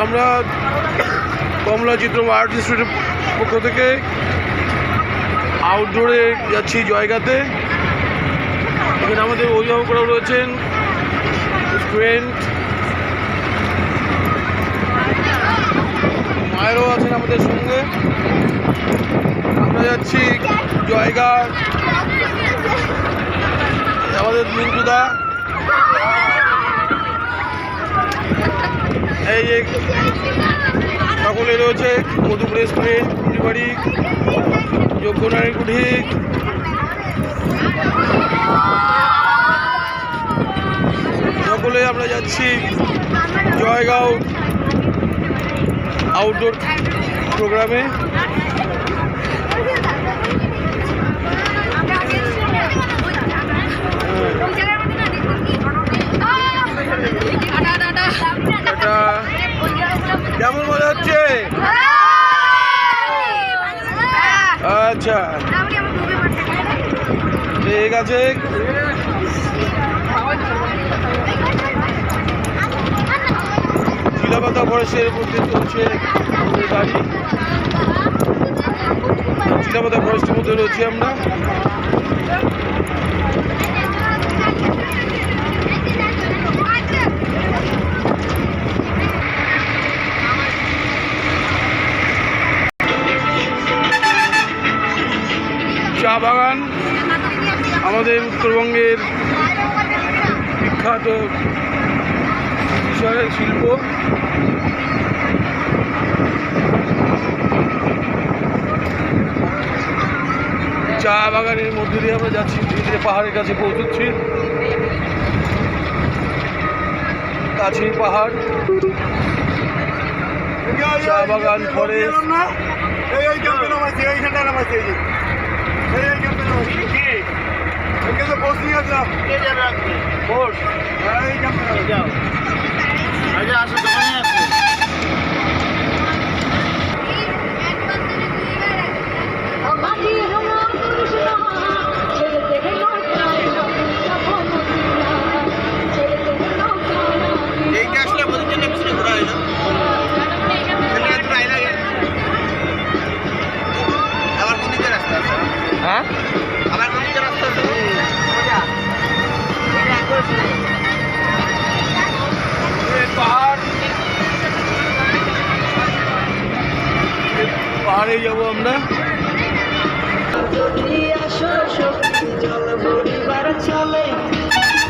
আমরা কমলা চিত্র আর্ট ইনস্টিটিউটের পক্ষ থেকে আউটডোরে যাচ্ছি জয়গাতে। এখানে আমাদের অভিভাবকরাও রয়েছেন, স্টুডেন্ট মায়েরও আছেন আমাদের সঙ্গে। আমরা যাচ্ছি জয়গা, আমাদের মিন্টুদা, এই যে সকলে রয়েছে, মধুপুর রেস্টুরেন্ট, কুটিবাড়ি, যজ্ঞনারী কুঠি, সকলে আমরা যাচ্ছি জয়গাঁও আউটডোর প্রোগ্রামে। কেমন মজা হচ্ছে? আচ্ছা ঠিক আছে। চিলাপাতা ফরেস্টের মধ্যে চলছে গাড়ি, চিলাপাতা ফরেস্টের মধ্যে রয়েছি আমরা। চা বাগান আমাদের উত্তরবঙ্গের বিখ্যাত বিষয়ের শিল্প। চা বাগানের মধ্যে দিয়ে আমরা যাচ্ছি, ধীরে ধীরে পাহাড়ের কাছে পৌঁছচ্ছি। কাছেই পাহাড়, চা বাগান, ফরেস্ট। হ্যাঁ পাহাড়ে যাবো আমরা।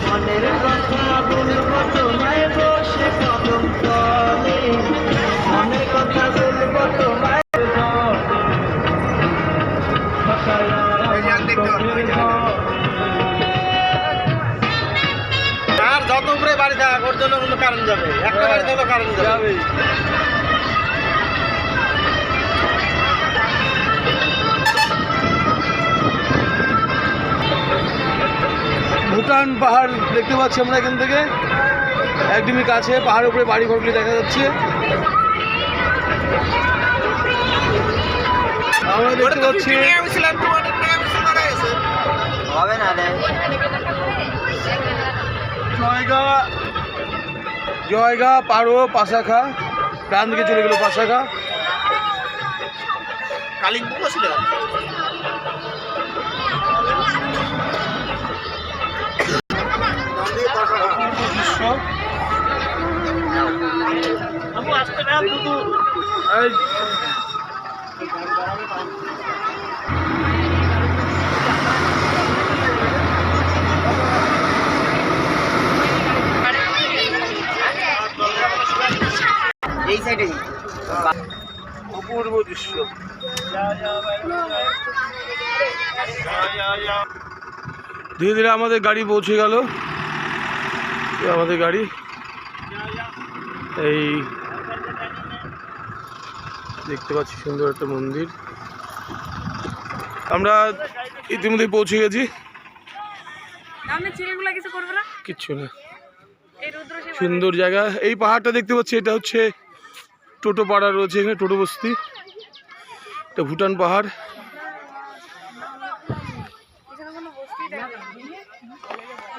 মনের কথা বলবো তোমায় বসে কদম তলে, মনের কথা বলবো তোমায়। আর যত উপরে বাড়ি থাক ওর জন্য কোনো কারণ যাবে, একটা বাড়ি থাকলে কারণ যাবে। ভুটান পাহাড় দেখতে পাচ্ছি আমরা এখান থেকে, একদমই কাছে। পাহাড়ের উপরে বাড়ি ঘরগুলি দেখা যাচ্ছে। আমরা দেখতে পাচ্ছি জয়গা পারো পাশাখা, ডান দিকে চলে গেল পাশাখা। কালিম্পং ছিল এই সাইডে অপূর্ব দৃশ্য। ধীরে ধীরে আমাদের গাড়ি পৌঁছে গেল। আমাদের গাড়ি এই দেখতে পাচ্ছি সুন্দর একটা মন্দির। আমরা ইতিমধ্যে পৌঁছে গেছি। কিচ্ছু না, সুন্দর জায়গা। এই পাহাড়টা দেখতে পাচ্ছি, এটা হচ্ছে টোটো পাড়া রয়েছে এখানে, টোটো বস্তি। এটা ভুটান পাহাড়।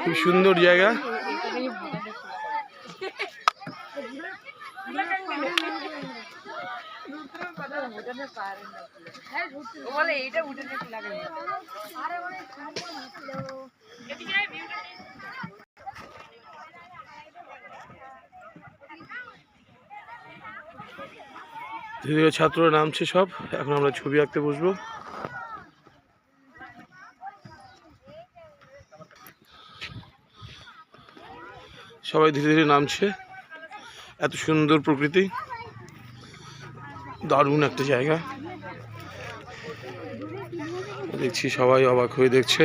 খুব সুন্দর জায়গা। বলে এইটা উঠে লাগে ধীরে ধীরে ছাত্ররা নামছে সব, এখন আমরা ছবি আঁকতে বসবো। সবাই ধীরে ধীরে নামছে। এত সুন্দর প্রকৃতি, দারুণ একটা জায়গা। দেখছি সবাই অবাক হয়ে দেখছে।